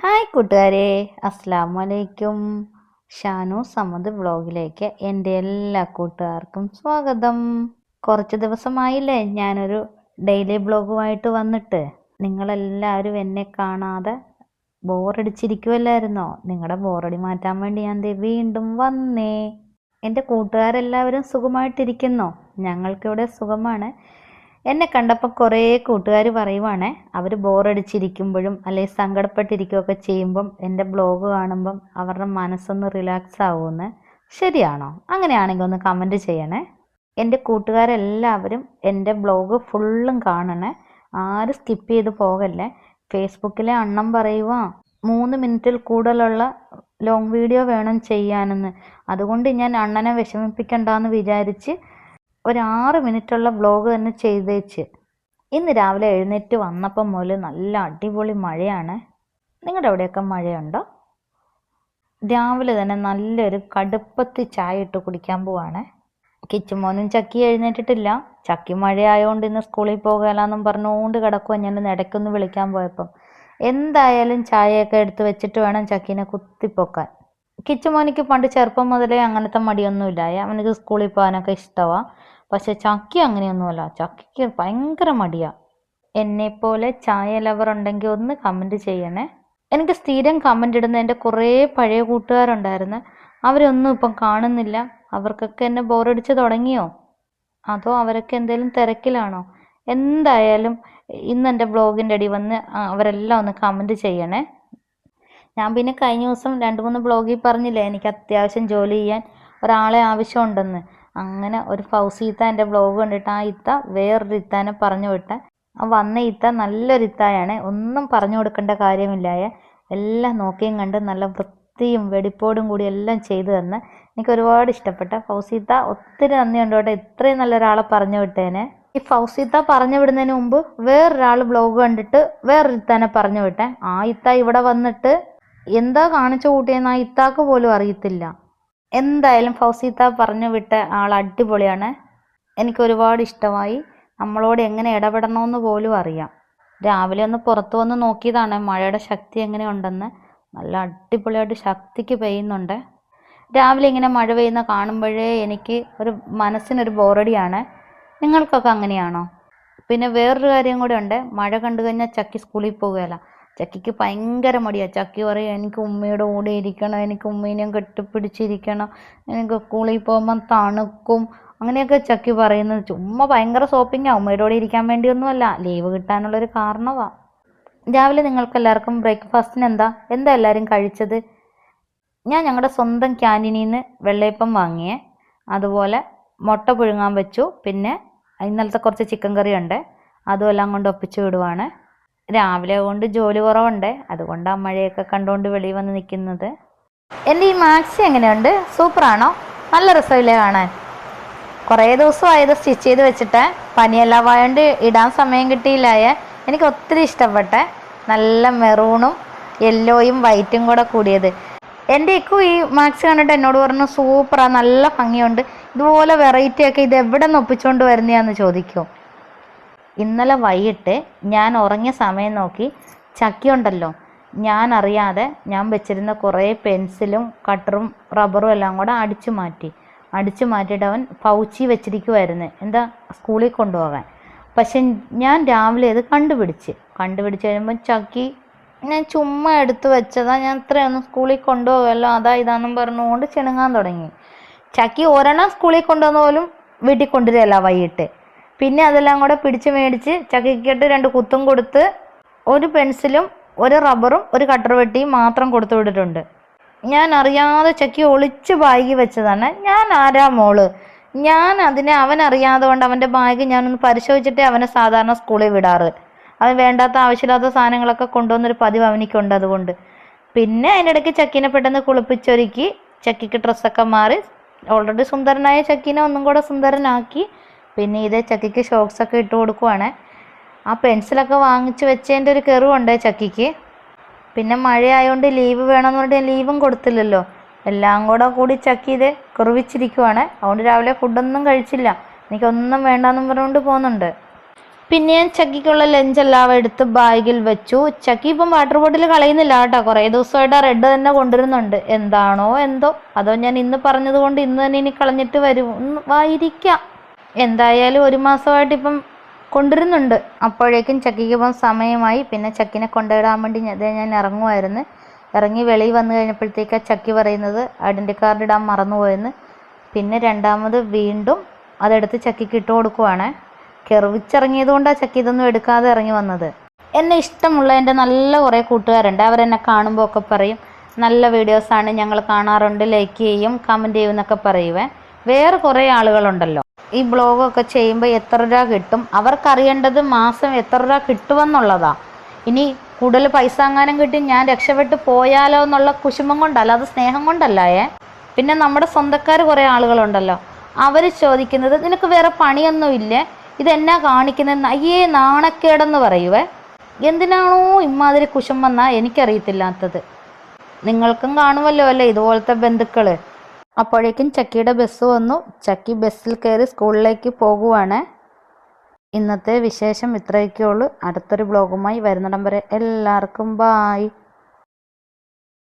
Hi കൂട്ടുകാരെ, അസ്സലാമു അലൈക്കും. ഷാനു സമദ് വ്ളോഗിലേക്ക് എൻ്റെ എല്ലാ കൂട്ടുകാർക്കും സ്വാഗതം. കുറച്ച് ദിവസമായില്ലേ ഞാനൊരു ഡെയിലി വ്ളോഗുമായിട്ട് വന്നിട്ട്. നിങ്ങളെല്ലാവരും എന്നെ കാണാതെ ബോറടിച്ചിരിക്കുമല്ലായിരുന്നോ? നിങ്ങളുടെ ബോറടി മാറ്റാൻ വേണ്ടി ഞാൻ വീണ്ടും വന്നേ. എൻ്റെ കൂട്ടുകാരെല്ലാവരും സുഖമായിട്ടിരിക്കുന്നോ? ഞങ്ങൾക്കിവിടെ സുഖമാണ്. എന്നെ കണ്ടപ്പോൾ കുറേ കൂട്ടുകാർ പറയുവാണേ, അവർ ബോറടിച്ചിരിക്കുമ്പോഴും അല്ലെങ്കിൽ സങ്കടപ്പെട്ടിരിക്കുകയൊക്കെ ചെയ്യുമ്പം എൻ്റെ ബ്ലോഗ് കാണുമ്പം അവരുടെ മനസ്സൊന്ന് റിലാക്സ് ആവുമെന്ന്. ശരിയാണോ? അങ്ങനെയാണെങ്കിൽ ഒന്ന് കമൻറ്റ് ചെയ്യണേ. എൻ്റെ കൂട്ടുകാരെല്ലാവരും എൻ്റെ ബ്ലോഗ് ഫുള്ളും കാണണേ, ആരും സ്കിപ്പ് ചെയ്ത് പോകല്ലേ. ഫേസ്ബുക്കിലെ അണ്ണം പറയുക 3 മിനിറ്റിൽ കൂടുതലുള്ള ലോങ് വീഡിയോ വേണം ചെയ്യാനെന്ന്. അതുകൊണ്ട് ഞാൻ അണ്ണനെ വിഷമിപ്പിക്കണ്ടെന്ന് വിചാരിച്ച് ഒരു 6 മിനിറ്റുള്ള വ്ളോഗ് തന്നെ ചെയ്തേച്ച്. ഇന്ന് രാവിലെ എഴുന്നേറ്റ് വന്നപ്പം മുതൽ നല്ല അടിപൊളി മഴയാണ്. നിങ്ങളുടെ അവിടെയൊക്കെ മഴയുണ്ടോ? രാവിലെ തന്നെ നല്ലൊരു കടുപ്പത്തി ചായ ഇട്ട് കുടിക്കാൻ പോവാണ്. കിച്ചുമോനും ചക്കി എഴുന്നേറ്റിട്ടില്ല. ചക്കി മഴയായതുകൊണ്ട് ഇന്ന് സ്കൂളിൽ പോകാമെന്നും പറഞ്ഞുകൊണ്ട് കിടക്കുക. ഞാൻ ഇടയ്ക്കൊന്ന് വിളിക്കാൻ പോയപ്പം എന്തായാലും ചായയൊക്കെ എടുത്ത് വെച്ചിട്ട് വേണം ചക്കീനെ കുത്തിപ്പൊക്കാൻ. കിച്ചുമോനിക്ക് പണ്ട് ചെറുപ്പം മുതലേ അങ്ങനത്തെ മടിയൊന്നുമില്ല. അവനക്ക് സ്കൂളിൽ പോകാനൊക്കെ ഇഷ്ടമാണ്. പക്ഷെ ചക്കി അങ്ങനെയൊന്നുമല്ല. ചക്കിക്ക് ഭയങ്കര മടിയാണ്. എന്നെപ്പോലെ ചായ ലവർ ഉണ്ടെങ്കിൽ ഒന്ന് കമൻറ്റ് ചെയ്യണേ. എനിക്ക് സ്ഥിരം കമൻ്റ് ഇടുന്ന എൻ്റെ കുറേ പഴയ കൂട്ടുകാരുണ്ടായിരുന്നു. അവരൊന്നും ഇപ്പം കാണുന്നില്ല. അവർക്കൊക്കെ എന്നെ ബോറടിച്ച് തുടങ്ങിയോ? അതോ അവരൊക്കെ എന്തെങ്കിലും തിരക്കിലാണോ? എന്തായാലും ഇന്ന് എൻ്റെ ബ്ലോഗിൻ്റെ അടി വന്ന് അവരെല്ലാം ഒന്ന് കമൻറ്റ് ചെയ്യണേ. ഞാൻ പിന്നെ കഴിഞ്ഞ ദിവസം 2-3 ബ്ലോഗിൽ പറഞ്ഞില്ലേ എനിക്ക് അത്യാവശ്യം ജോലി ചെയ്യാൻ ഒരാളെ ആവശ്യമുണ്ടെന്ന്. അങ്ങനെ ഒരു ഫൗസീത്ത എൻ്റെ ബ്ലോഗ് കണ്ടിട്ട് ആ ഇത്ത വേറൊരു ഇത്താനെ പറഞ്ഞു വിട്ടെ. ആ വന്ന ഇത്ത നല്ലൊരു ഇത്തായാണ്. ഒന്നും പറഞ്ഞു കൊടുക്കേണ്ട കാര്യമില്ലായ എല്ലാം നോക്കിയും കണ്ട് നല്ല വൃത്തിയും വെടിപ്പോടും കൂടി എല്ലാം ചെയ്തു തന്ന് എനിക്ക് ഒരുപാട് ഇഷ്ടപ്പെട്ട ഫൗസീത്ത. ഒത്തിരി നന്ദിയുണ്ട് കേട്ടോ, ഇത്രയും നല്ലൊരാളെ പറഞ്ഞു വിട്ടേനെ. ഈ ഫൗസീത്ത പറഞ്ഞു വിടുന്നതിന് മുമ്പ് വേറൊരാൾ ബ്ലോഗ് കണ്ടിട്ട് വേറൊരു ഇത്താനെ പറഞ്ഞു വിട്ടെ. ആ ഇത്ത ഇവിടെ വന്നിട്ട് എന്താ കാണിച്ചു കൂട്ടിയെന്ന് ആ ഇത്താക്ക് പോലും അറിയത്തില്ല. എന്തായാലും ഫൗസീത്ത പറഞ്ഞു വിട്ട ആൾ അടിപൊളിയാണ്. എനിക്ക് ഒരുപാട് ഇഷ്ടമായി. നമ്മളോട് എങ്ങനെ ഇടപെടണമെന്ന് പോലും അറിയാം. രാവിലെ ഒന്ന് പുറത്തു വന്ന് നോക്കിയതാണ് മഴയുടെ ശക്തി എങ്ങനെയുണ്ടെന്ന്. നല്ല അടിപൊളിയായിട്ട് ശക്തിക്ക് പെയ്യുന്നുണ്ട്. രാവിലെ ഇങ്ങനെ മഴ പെയ്യുന്ന കാണുമ്പോഴേ എനിക്ക് ഒരു മനസ്സിനൊരു ബോറടിയാണ്. നിങ്ങൾക്കൊക്കെ അങ്ങനെയാണോ? പിന്നെ വേറൊരു കാര്യം കൂടെ ഉണ്ട്. മഴ കണ്ടു കഴിഞ്ഞാൽ ചക്കി സ്കൂളിൽ പോകുകയല്ല. ചക്കിക്ക് ഭയങ്കര മടിയാണ്. ചക്കി പറയും എനിക്ക് ഉമ്മയുടെ കൂടെ ഇരിക്കണം, എനിക്ക് ഉമ്മീനെയും കെട്ടിപ്പിടിച്ചിരിക്കണം, എനിക്ക് സ്കൂളിൽ പോകുമ്പം തണുക്കും, അങ്ങനെയൊക്കെ ചക്കി പറയുന്നത്. ചുമ്മാ ഭയങ്കര ഷോപ്പിങ്ങാണ്. ഉമ്മയുടെ കൂടെ ഇരിക്കാൻ വേണ്ടിയൊന്നുമല്ല, ലീവ് കിട്ടാനുള്ളൊരു കാരണമാണ്. രാവിലെ നിങ്ങൾക്ക് എല്ലാവർക്കും ബ്രേക്ക്ഫാസ്റ്റിന് എന്താ എല്ലാവരും കഴിച്ചത്? ഞാൻ ഞങ്ങളുടെ സ്വന്തം ക്യാൻറ്റീനിൽ നിന്ന് വെള്ളയപ്പം വാങ്ങിയേ. അതുപോലെ മുട്ട പുഴുങ്ങാൻ വെച്ചു. പിന്നെ ഇന്നലത്തെ കുറച്ച് ചിക്കൻ കറി ഉണ്ട്, അതും എല്ലാം കൊണ്ട് ഒപ്പിച്ച് വിടുവാണ്. രാവിലെ കൊണ്ട് ജോലി കുറവുണ്ട്, അതുകൊണ്ടാണ് മഴയൊക്കെ കണ്ടുകൊണ്ട് വെളിയിൽ വന്ന് നിൽക്കുന്നത്. എൻ്റെ ഈ മാക്സി എങ്ങനെയുണ്ട്? സൂപ്പറാണോ? നല്ല രസമില്ലേ കാണാൻ? കുറേ ദിവസമായത് സ്റ്റിച്ച് ചെയ്ത് വെച്ചിട്ട് പനിയെല്ലാം ആയതുകൊണ്ട് ഇടാൻ സമയം കിട്ടിയില്ലായേ. എനിക്ക് ഒത്തിരി ഇഷ്ടപ്പെട്ടെ. നല്ല മെറൂണും യെല്ലോയും വൈറ്റും കൂടെ കൂടിയത്. എൻ്റെ ഇക്കു ഈ മാക്സി കണ്ടിട്ട് എന്നോട് പറഞ്ഞു സൂപ്പറാ, നല്ല ഭംഗിയുണ്ട്, ഇതുപോലെ വെറൈറ്റി ഒക്കെ ഇത് എവിടെ നിന്ന് ഒപ്പിച്ചുകൊണ്ട് വരുന്നതാന്ന് ചോദിക്കും. ഇന്നലെ വൈകിട്ട് ഞാൻ ഉറങ്ങിയ സമയം നോക്കി ചക്കി ഉണ്ടല്ലോ, ഞാൻ അറിയാതെ ഞാൻ വെച്ചിരുന്ന കുറേ പെൻസിലും കട്ടറും റബ്ബറും എല്ലാം കൂടെ അടിച്ചു മാറ്റിയിട്ട് അവൻ പൗച്ചി വെച്ചിരിക്കുമായിരുന്നു, എന്താ സ്കൂളിൽ കൊണ്ടുപോകാൻ. പക്ഷെ ഞാൻ രാവിലെ അത് കണ്ടുപിടിച്ച് കഴിയുമ്പോൾ ചക്കി ഞാൻ ചുമ്മാ എടുത്തു വെച്ചതാ, ഞാൻ ഇത്രയൊന്നും സ്കൂളിൽ കൊണ്ടുപോകുമല്ലോ അതാ ഇതാന്നും പറഞ്ഞുകൊണ്ട് ചിണുങ്ങാൻ തുടങ്ങി. ചക്കി ഒരെണ്ണം സ്കൂളിൽ കൊണ്ടുവന്ന പോലും വീട്ടിൽ കൊണ്ടുവരികയല്ല വൈകിട്ട്. പിന്നെ അതെല്ലാം കൂടെ പിടിച്ച് മേടിച്ച് ചക്കിക്കിട്ട് 2 കുത്തും കൊടുത്ത് ഒരു പെൻസിലും ഒരു റബ്ബറും ഒരു കട്ടർ വെട്ടിയും മാത്രം കൊടുത്തു വിട്ടിട്ടുണ്ട്. ഞാൻ അറിയാതെ ചക്കി ഒളിച്ച് ബാഗ് വെച്ചതാണ്. ഞാൻ ആരാ മോള്? ഞാൻ അതിനെ അവനറിയാതെ കൊണ്ട് അവൻ്റെ ബാഗ് ഞാനൊന്ന് പരിശോധിച്ചിട്ടേ അവനെ സാധാരണ സ്കൂളിൽ വിടാറ്. അവൻ വേണ്ടാത്ത ആവശ്യമില്ലാത്ത സാധനങ്ങളൊക്കെ കൊണ്ടുവന്നൊരു പതിവ് അവനിക്കുണ്ട്. അതുകൊണ്ട് പിന്നെ അതിൻ്റെ ഇടയ്ക്ക് ചക്കീനെ പെട്ടെന്ന് കുളിപ്പിച്ചൊരുക്കി ചക്കിക്ക് ഡ്രസ്സൊക്കെ മാറി ഓൾറെഡി സുന്ദരനായ ചക്കീനെ ഒന്നും കൂടെ സുന്ദരനാക്കി. പിന്നെ ഇതേ ചക്കിക്ക് ഷോക്സൊക്കെ ഇട്ട് കൊടുക്കുവാണ്. ആ പെൻസിലൊക്കെ വാങ്ങിച്ച് വെച്ചതിൻ്റെ ഒരു കെറുവുണ്ട് ചക്കിക്ക്. പിന്നെ മഴയായതുകൊണ്ട് ലീവ് വേണമെന്ന് പറഞ്ഞിട്ട് ലീവും കൊടുത്തില്ലല്ലോ. എല്ലാം കൂടി ചക്കി ഇത് കുറിവിച്ചിരിക്കുവാണ്. അതുകൊണ്ട് രാവിലെ ഫുഡൊന്നും കഴിച്ചില്ല. എനിക്കൊന്നും വേണ്ടാന്നും പറഞ്ഞുകൊണ്ട് പോകുന്നുണ്ട്. പിന്നെ ഞാൻ ചക്കിക്കുള്ള ലഞ്ചെല്ലാം എടുത്ത് ബാഗിൽ വെച്ചു. ചക്കി ഇപ്പം വാട്ടർ ബോട്ടിൽ കളയുന്നില്ല കേട്ടോ, കുറേ ദിവസമായിട്ട് ആ റെഡ് തന്നെ കൊണ്ടുവരുന്നുണ്ട്. എന്താണോ എന്തോ, അതോ ഞാൻ ഇന്ന് പറഞ്ഞത് കൊണ്ട് ഇന്ന് തന്നെ ഇനി കളഞ്ഞിട്ട് വായിരിക്കാം. എന്തായാലും 1 മാസമായിട്ട് ഇപ്പം കൊണ്ടുവരുന്നുണ്ട്. അപ്പോഴേക്കും ചക്കിക്ക് ഇപ്പം സമയമായി. പിന്നെ ചക്കിനെ കൊണ്ടുവിടാൻ വേണ്ടി ഞാൻ ഇറങ്ങുമായിരുന്നു. ഇറങ്ങി വെളിയിൽ വന്നു കഴിഞ്ഞപ്പോഴത്തേക്കാ ചക്കി പറയുന്നത് ഐഡൻറ്റി കാർഡ് ഇടാൻ മറന്നുപോയെന്ന്. പിന്നെ രണ്ടാമത് വീണ്ടും അതെടുത്ത് ചക്കിക്ക് ഇട്ട് കൊടുക്കുവാണ്. കെറിവിച്ചിറങ്ങിയത് കൊണ്ടാണ് ചക്കി ഇതൊന്നും എടുക്കാതെ ഇറങ്ങി വന്നത്. എന്നെ ഇഷ്ടമുള്ള എൻ്റെ നല്ല കുറേ കൂട്ടുകാരുണ്ട്. അവരെന്നെ കാണുമ്പോൾ ഒക്കെ പറയും നല്ല വീഡിയോസാണ്, ഞങ്ങൾ കാണാറുണ്ട്, ലൈക്ക് ചെയ്യും, കമൻറ്റ് ചെയ്യും എന്നൊക്കെ പറയുവേ. വേറെ കുറേ ആളുകളുണ്ടല്ലോ ഈ ബ്ലോഗൊക്കെ ചെയ്യുമ്പോൾ എത്ര രൂപ കിട്ടും, അവർക്കറിയേണ്ടത് മാസം എത്ര രൂപ കിട്ടുമെന്നുള്ളതാ. ഇനി കൂടുതൽ പൈസ എങ്ങാനും കിട്ടി ഞാൻ രക്ഷപ്പെട്ട് പോയാലോ എന്നുള്ള കുശുമ്പം കൊണ്ടല്ല, അത് സ്നേഹം കൊണ്ടല്ലേ. പിന്നെ നമ്മുടെ സ്വന്തക്കാർ കുറേ ആളുകളുണ്ടല്ലോ, അവർ ചോദിക്കുന്നത് നിനക്ക് വേറെ പണിയൊന്നുമില്ലേ, ഇതെന്നാ കാണിക്കുന്നത്, അയ്യേ നാണക്കേടെന്ന് പറയുവേ. എന്തിനാണോ ഇമാതിരി കുശുമ്പെന്നാ എനിക്കറിയത്തില്ലാത്തത്. നിങ്ങൾക്കും കാണുമല്ലോ അല്ലേ ഇതുപോലത്തെ ബന്ധുക്കൾ. അപ്പോഴേക്കും ചക്കിയുടെ ബസ് വന്നു. ചക്കി ബസ്സിൽ കയറി സ്കൂളിലേക്ക് പോകുവാണ്. ഇന്നത്തെ വിശേഷം ഇത്രയൊക്കെ ഉള്ളൂ. അടുത്തൊരു ബ്ലോഗുമായി വരുന്നിടം വരെ എല്ലാവർക്കും ബായ്.